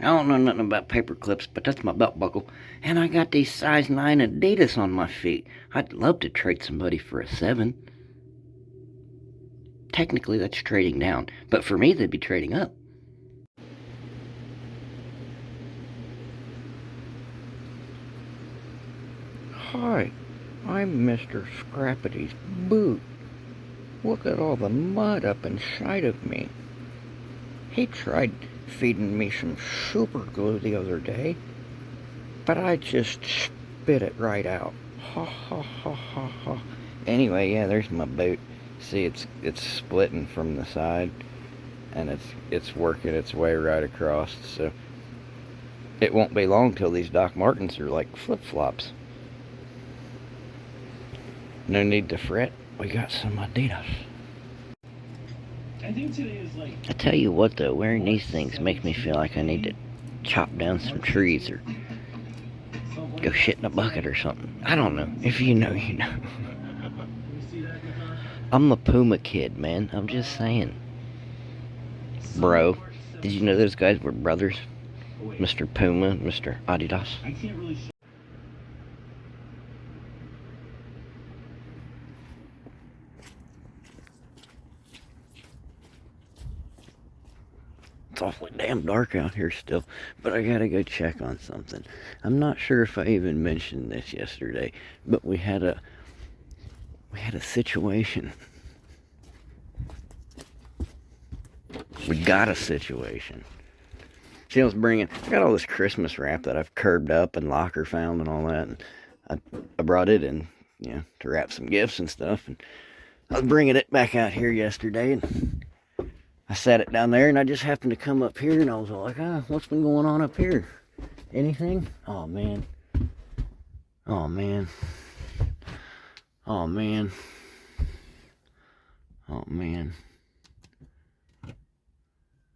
I don't know nothing about paper clips, but that's my belt buckle. And I got these size 9 Adidas on my feet. I'd love to trade somebody for a 7. Technically, that's trading down, but for me, they'd be trading up. Hi, I'm Mr. Scrappity's boot. Look at all the mud up inside of me. He tried feeding me some super glue the other day, but I just spit it right out. Ha ha ha ha ha. Anyway, yeah, there's my boot. See, it's splitting from the side, and it's working its way right across. So it won't be long till these Doc Martens are like flip-flops. No need to fret. We got some Adidas. I think today is like. I tell you what, though, wearing these things makes me feel like I need to chop down some trees or go shit in a bucket or something. I don't know. If you know, you know. I'm a Puma kid, man. I'm just saying. Bro, did you know those guys were brothers? Mr. Puma and Mr. Adidas. It's awfully damn dark out here still, but I gotta go check on something. I'm not sure if I even mentioned this yesterday, but we had a situation. We got a situation. See, I got all this Christmas wrap that I've curbed up and locker found and all that, and I brought it in, to wrap some gifts and stuff, and I was bringing it back out here yesterday, and I sat it down there, and I just happened to come up here, and I was all like, what's been going on up here? Anything? Oh, man. Oh, man. Oh, man. Oh, man.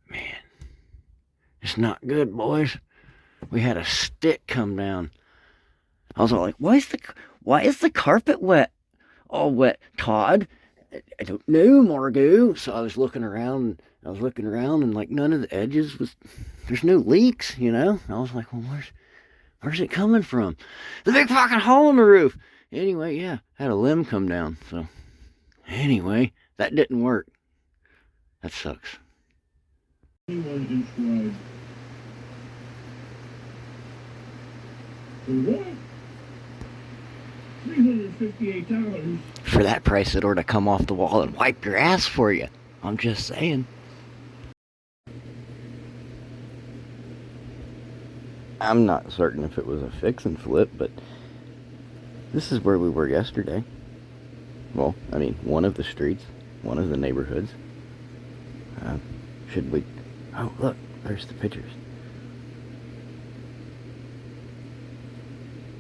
Man. It's not good, boys. We had a stick come down. I was all like, why is the carpet wet? All wet, Todd? I don't know, Margot. So I was looking around, and like none of the edges there's no leaks, I was like, well, where's it coming from? The big fucking hole in the roof. Anyway, yeah, had a limb come down. So anyway, that didn't work. That sucks. What? $358. For that price, it ought to come off the wall and wipe your ass for you. I'm just saying. I'm not certain if it was a fix and flip, but this is where we were yesterday. Well, I mean, one of the streets, one of the neighborhoods. Should we... Oh, look, there's the pictures.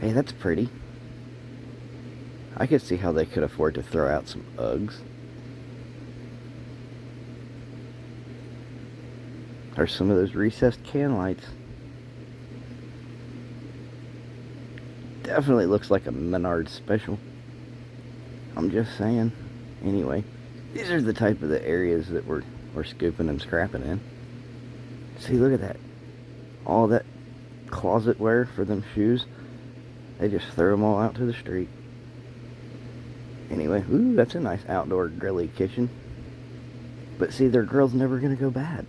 Hey, that's pretty. I could see how they could afford to throw out some Uggs. Or some of those recessed can lights. Definitely looks like a Menards special. I'm just saying. Anyway, these are the type of the areas that we're scooping and scrapping in. See, look at that. All that closet wear for them shoes. They just throw them all out to the street. Anyway, ooh, that's a nice outdoor grilly kitchen. But see, their grill's never going to go bad.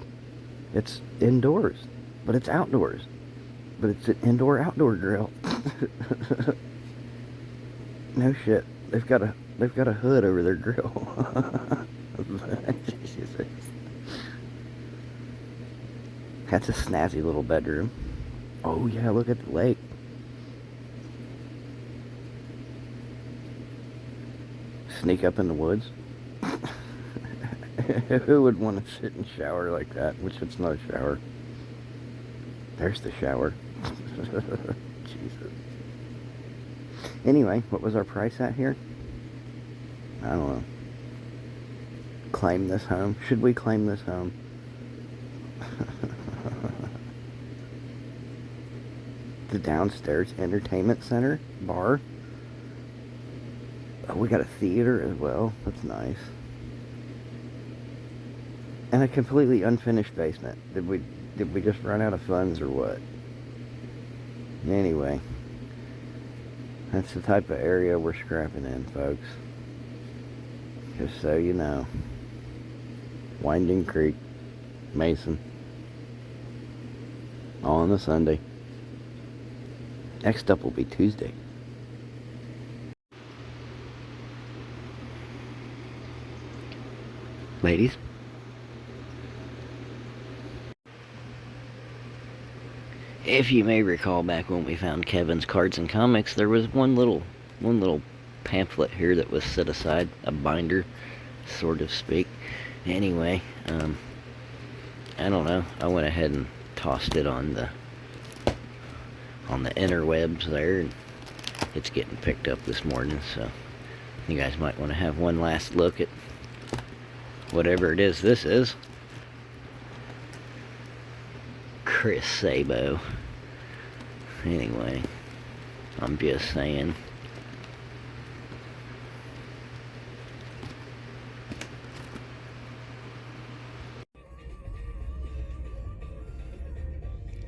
It's indoors, but it's outdoors. But it's an indoor-outdoor grill. No shit. They've got a hood over their grill. Jesus. That's a snazzy little bedroom. Oh yeah, look at the lake. Sneak up in the woods. Who would want to sit and shower like that? Which it's not a shower. There's the shower. Jesus. Anyway, what was our price at here? I don't know. Claim this home. Should we claim this home? The downstairs entertainment center bar. Oh, we got a theater as well. That's nice. And a completely unfinished basement. Did we just run out of funds or what? Anyway, that's the type of area we're scrapping in, folks. Just so you know. Winding Creek, Mason. All on a Sunday. Next up will be Tuesday. Ladies. If you may recall back when we found Kevin's cards and comics, there was one little pamphlet here that was set aside, a binder, sort of speak. Anyway, I don't know. I went ahead and tossed it on the interwebs there, and it's getting picked up this morning. So you guys might want to have one last look at whatever it is this is. Chris Sabo. Anyway, I'm just saying.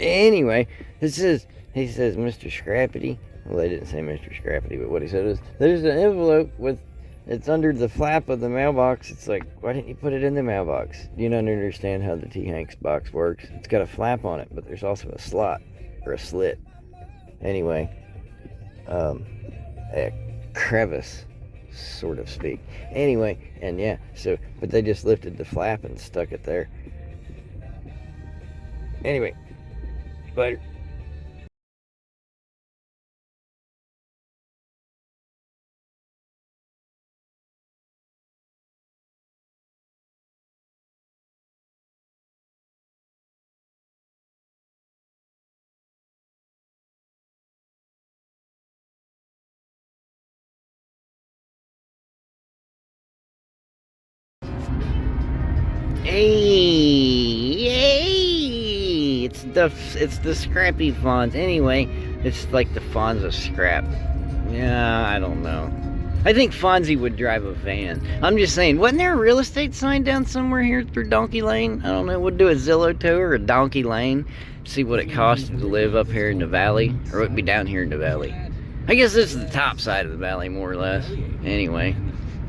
Anyway, he says, Mr. Scrappity. Well, they didn't say Mr. Scrappity, but what he said was, there's an envelope with, it's under the flap of the mailbox. It's like, why didn't you put it in the mailbox? You don't understand how the T. Hanks box works. It's got a flap on it, but there's also a slot, or a slit. Anyway, a crevice, sort of speak. Anyway, and yeah, so, but they just lifted the flap and stuck it there. Anyway, later. Hey, it's the scrappy Fonz. Anyway, it's like the Fonz of scrap. Yeah, I don't know. I think Fonzie would drive a van. I'm just saying, wasn't there a real estate sign down somewhere here through Donkey Lane? I don't know. We'll do a Zillow tour or Donkey Lane. See what it costs to live up here in the valley, or it would be down here in the valley. I guess this is the top side of the valley, more or less. Anyway,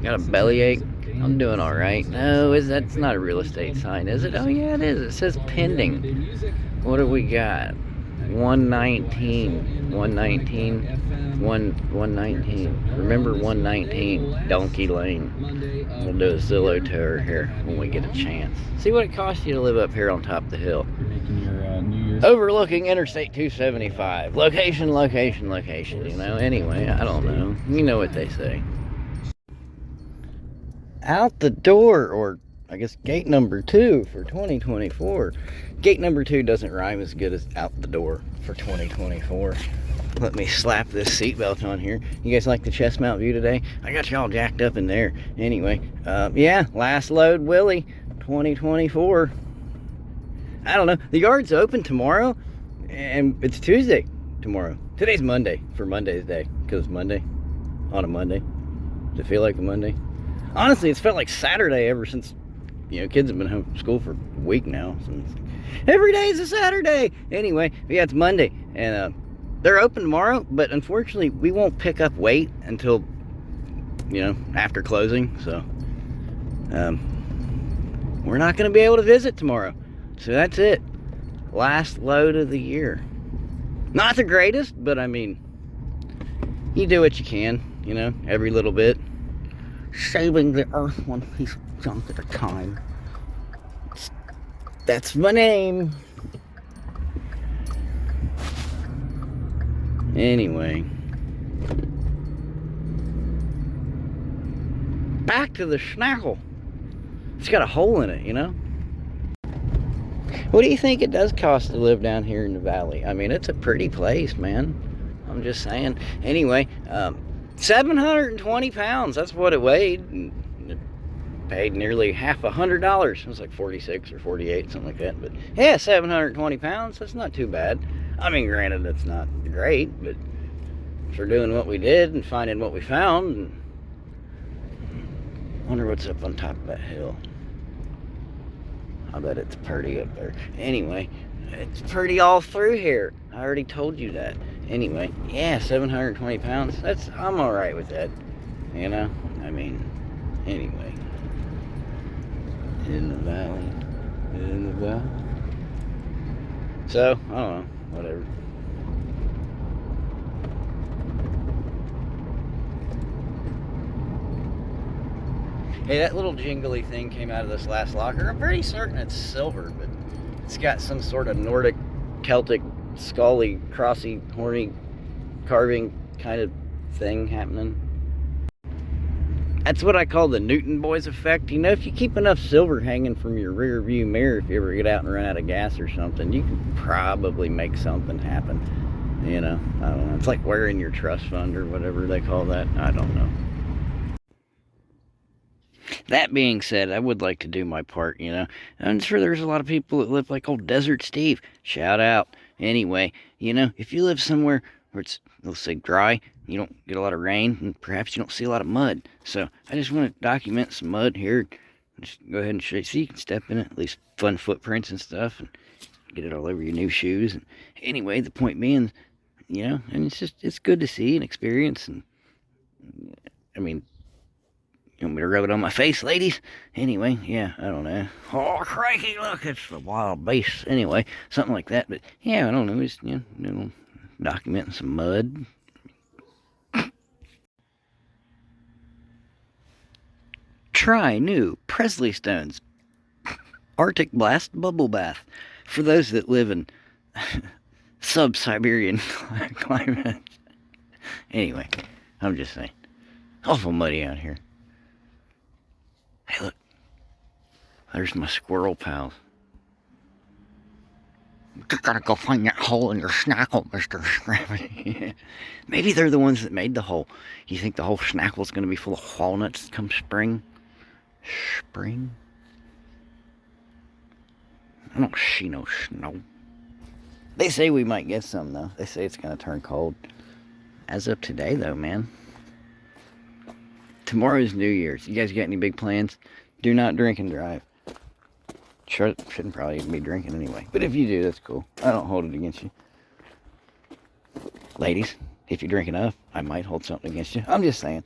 got a bellyache. I'm doing all right. No, that's not a real estate sign, is it? Oh yeah, it is. It says pending. What do we got? 119. 119. Remember 119 Donkey Lane. We'll do a Zillow tour here when we get a chance. See what it costs you to live up here on top of the hill. Overlooking Interstate 275. Location. You know. Anyway, I don't know. You know what they say. Out the door, or I guess gate number 2 for 2024. Gate number 2 doesn't rhyme as good as out the door for 2024. Let me slap this seatbelt on here. You guys like the chest mount view today? I got y'all jacked up in there. Anyway, yeah, last load Willie 2024. I don't know. The yard's open tomorrow, and it's Tuesday tomorrow. Today's Monday for Monday's day, because it's Monday on a Monday. Does it feel like a Monday? Honestly, it's felt like Saturday ever since, you know, kids have been home from school for a week now. So every day is a Saturday. Anyway, yeah, it's Monday, and they're open tomorrow, but unfortunately, we won't pick up weight until, you know, after closing. So, we're not going to be able to visit tomorrow. So that's it. Last load of the year. Not the greatest, but I mean, you do what you can, you know, every little bit. Saving the earth one piece of junk at a time. That's my name. Anyway. Back to the schnackle. It's got a hole in it, you know? What do you think it does cost to live down here in the valley? I mean, it's a pretty place, man. I'm just saying. Anyway, 720 pounds, that's what it weighed. It paid nearly half $100. It was like 46 or 48, something like that. But yeah, 720 pounds, that's not too bad. I mean, granted, it's not great, but for doing what we did and finding what we found, and wonder what's up on top of that hill. I bet it's pretty up there. Anyway, it's pretty all through here. I already told you that. Anyway, yeah, 720 pounds. I'm all right with that. You know, I mean, anyway. In the valley, in the valley. So, I don't know, whatever. Hey, that little jingly thing came out of this last locker. I'm pretty certain it's silver, but it's got some sort of Nordic, Celtic, scully, crossy, horny, carving kind of thing happening. That's what I call the Newton Boys effect. You know, if you keep enough silver hanging from your rear view mirror, if you ever get out and run out of gas or something, you can probably make something happen. You know, I don't know. It's like wearing your trust fund or whatever they call that. I don't know. That being said, I would like to do my part, you know. I'm sure there's a lot of people that live like old Desert Steve. Shout out. Anyway, you know, if you live somewhere where it's, let's say, dry, you don't get a lot of rain, and perhaps you don't see a lot of mud. So I just want to document some mud here. Just go ahead and show you, so you can step in it, at least fun footprints and stuff, and get it all over your new shoes. And anyway, the point being, you know, and it's good to see and experience. And I mean, you want me to rub it on my face, ladies? Anyway, yeah, I don't know. Oh, crikey, look, it's the wild beast. Anyway, something like that. But yeah, I don't know, just, you know, documenting some mud. Try new Presley Stones Arctic Blast Bubble Bath for those that live in sub-Siberian climate. Anyway, I'm just saying. Awful muddy out here. Hey, look. There's my squirrel pals. You gotta go find that hole in your schnackle, Mr. Scrappity. Maybe they're the ones that made the hole. You think the whole schnackle's gonna be full of walnuts come spring? Spring? I don't see no snow. They say we might get some, though. They say it's gonna turn cold. As of today, though, man. Tomorrow's New Year's. You guys got any big plans? Do not drink and drive. Shouldn't probably even be drinking anyway. But if you do, that's cool. I don't hold it against you. Ladies, if you drink enough, I might hold something against you. I'm just saying.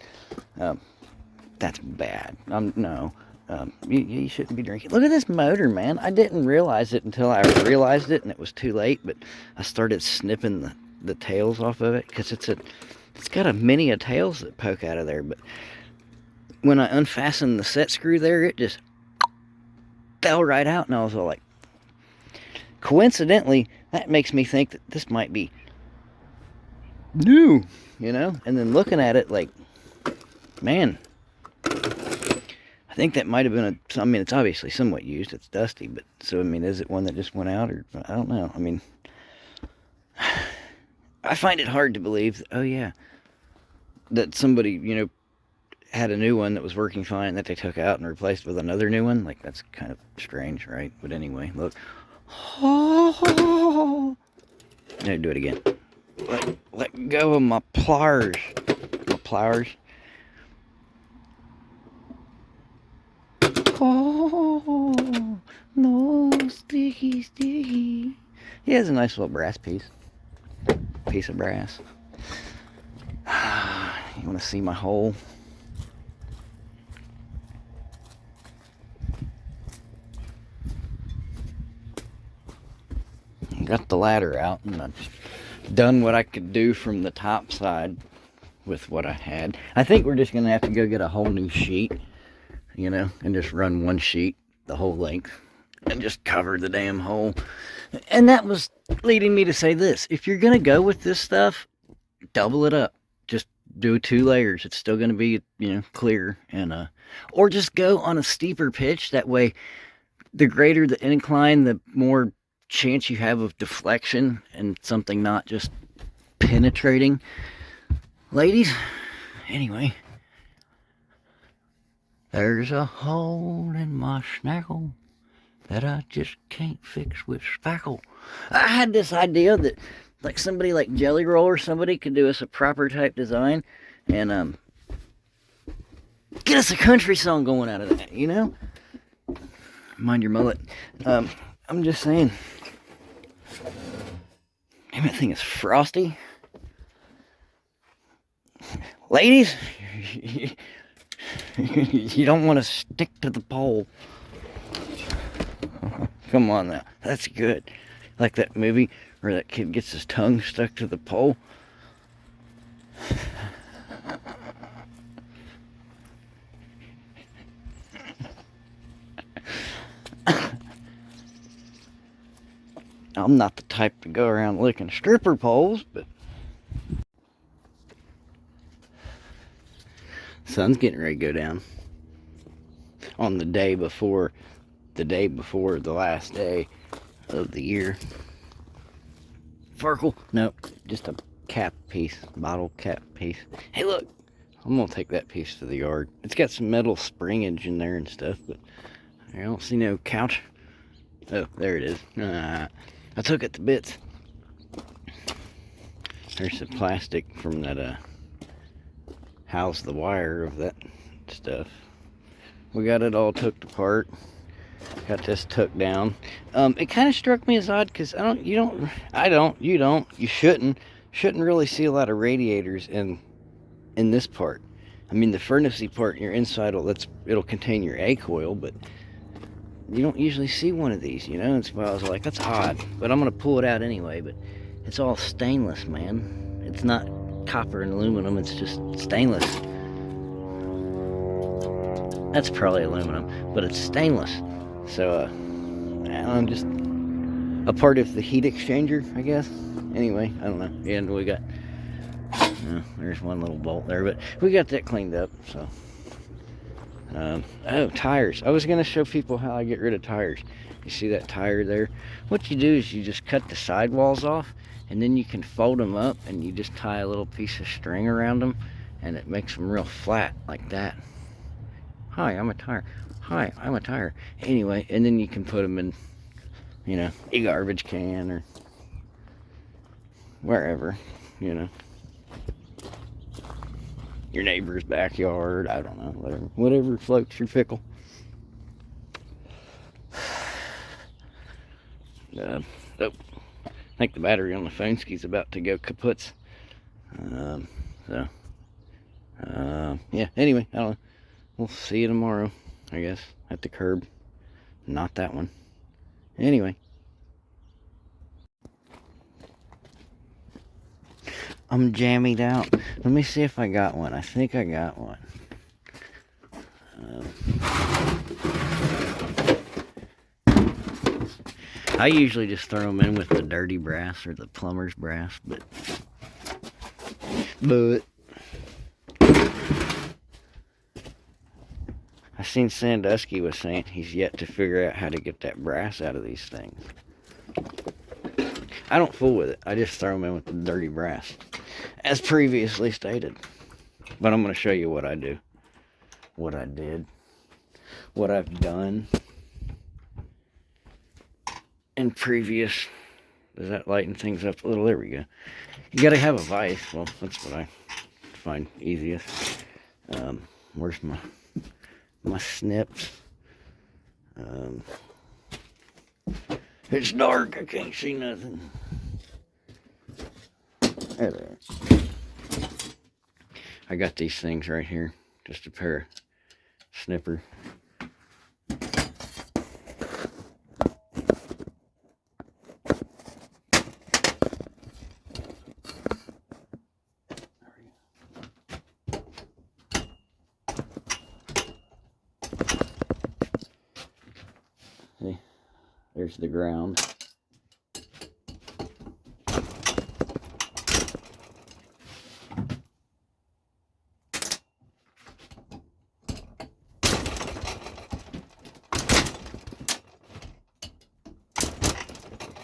That's bad. No. You shouldn't be drinking. Look at this motor, man. I didn't realize it until I realized it, and it was too late. But I started snipping the tails off of it, because it's got a many of tails that poke out of there. But when I unfastened the set screw there, it just fell right out, and I was all like, coincidentally, that makes me think that this might be new, you know? And then looking at it, like, man, I think that might have been I mean, it's obviously somewhat used, it's dusty, but, so, I mean, is it one that just went out, or, I don't know, I mean, I find it hard to believe, oh yeah, that somebody, you know, had a new one that was working fine that they took out and replaced with another new one. Like, that's kind of strange, right? But anyway, look. Oh, no, do it again. Let go of my pliers. My pliers. Oh, no, sticky. Yeah, it's a nice little brass piece. Piece of brass. You want to see my hole? Got the ladder out, and I've done what I could do from the top side with what I had. I think we're just going to have to go get a whole new sheet, you know, and just run one sheet the whole length and just cover the damn hole. And that was leading me to say this. If you're going to go with this stuff, double it up. Just do 2 layers. It's still going to be, you know, clear. And or just go on a steeper pitch. That way, the greater the incline, the more chance you have of deflection and something not just penetrating. Ladies, anyway, there's a hole in my schnackle that I just can't fix with spackle. I had this idea that like somebody like Jelly Roll or somebody could do us a proper type design and get us a country song going out of that, you know? Mind your mullet. I'm just saying. Damn, that thing is frosty. Ladies, you don't want to stick to the pole. Come on now, that's good. Like that movie where that kid gets his tongue stuck to the pole. I'm not the type to go around licking stripper poles, but sun's getting ready to go down on the day before the last day of the year. Farkle? Nope, just a cap piece, bottle cap piece. Hey, look, I'm gonna take that piece to the yard. It's got some metal springage in there and stuff, but I don't see no couch. Oh, there it is. I took it to bits. There's some plastic from that house, the wire of that stuff. We got it all took apart. Got this tucked down. It kind of struck me as odd because you shouldn't really see a lot of radiators in this part. I mean, the furnacey part, your inside it'll contain your A coil, but you don't usually see one of these, you know. And so I was like, that's odd, but I'm gonna pull it out anyway. But it's all stainless, man. It's not copper and aluminum, it's just stainless. That's probably aluminum, but it's stainless. So I'm just a part of the heat exchanger, I guess. Anyway, I don't know. And we got there's one little bolt there, but we got that cleaned up. So oh, tires. I was gonna show people how I get rid of tires. You see that tire there? What you do is you just cut the sidewalls off, and then you can fold them up, and you just tie a little piece of string around them, and it makes them real flat like that. Hi, I'm a tire. Hi, I'm a tire. Anyway, and then you can put them in, you know, a garbage can or wherever, you know. Your neighbor's backyard, I don't know, whatever floats your pickle. Oh, I think the battery on the phone ski's about to go kaputs. Yeah, anyway, I don't know. We'll see you tomorrow, I guess, at the curb. Not that one. Anyway. I'm jammied out. Let me see if I got one. I think I got one. I usually just throw them in with the dirty brass or the plumber's brass, but I seen Sandusky was saying he's yet to figure out how to get that brass out of these things. I don't fool with it. I just throw them in with the dirty brass, as previously stated. But I'm going to show you what I do, what I did, what I've done in previous. Does that lighten things up a little? There we go. You got to have a vise. Well, that's what I find easiest. Where's my snips? It's dark, I can't see nothing. There. I got these things right here. Just a pair of snipper. See, there's the ground.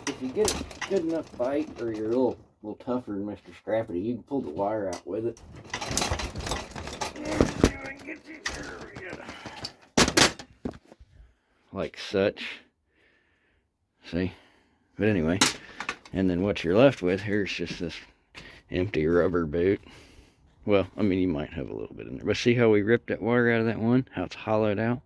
If you get a good enough bite, or you're a little tougher than Mr. Scrappity, you can pull the wire out with it. Like such. See? But anyway, and then what you're left with, here's just this empty rubber boot. Well, I mean, you might have a little bit in there. But see how we ripped that wire out of that one? How it's hollowed out?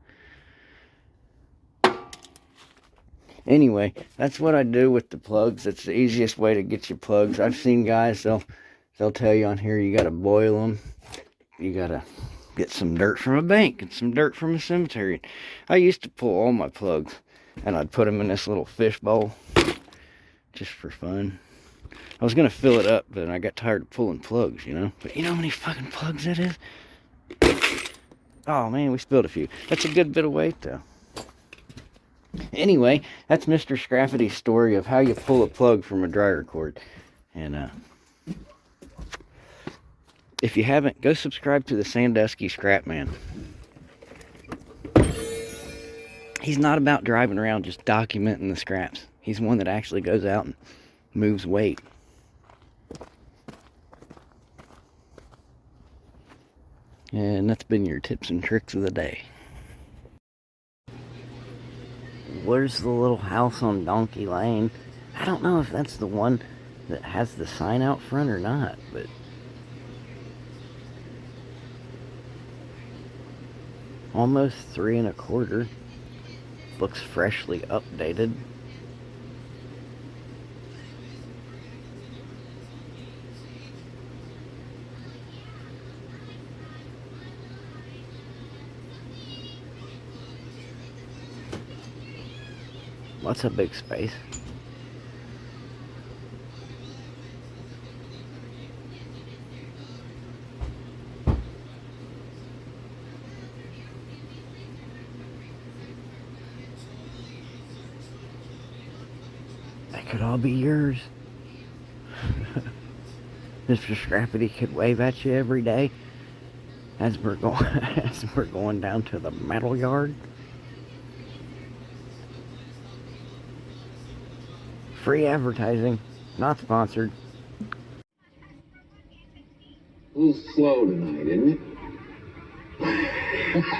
Anyway, that's what I do with the plugs. It's the easiest way to get your plugs. I've seen guys, they'll tell you on here you gotta boil them. You gotta get some dirt from a bank and some dirt from a cemetery. I used to pull all my plugs and I'd put them in this little fish bowl just for fun. I was gonna fill it up, but I got tired of pulling plugs, you know. But you know how many fucking plugs that is? Oh man, we spilled a few. That's a good bit of weight though. Anyway, that's Mr. Scrappity's story of how you pull a plug from a dryer cord. And if you haven't, go subscribe to the Sandusky Scrap Man. He's not about driving around just documenting the scraps. He's one that actually goes out and moves weight. And that's been your tips and tricks of the day. Where's the little house on Donkey Lane? I don't know if that's the one that has the sign out front or not, but almost 3 1/4. Looks freshly updated. What's a big space? That could all be yours. Mr. Scrappity could wave at you every day as we're going down to the metal yard. Free advertising, not sponsored. A little slow tonight, isn't it?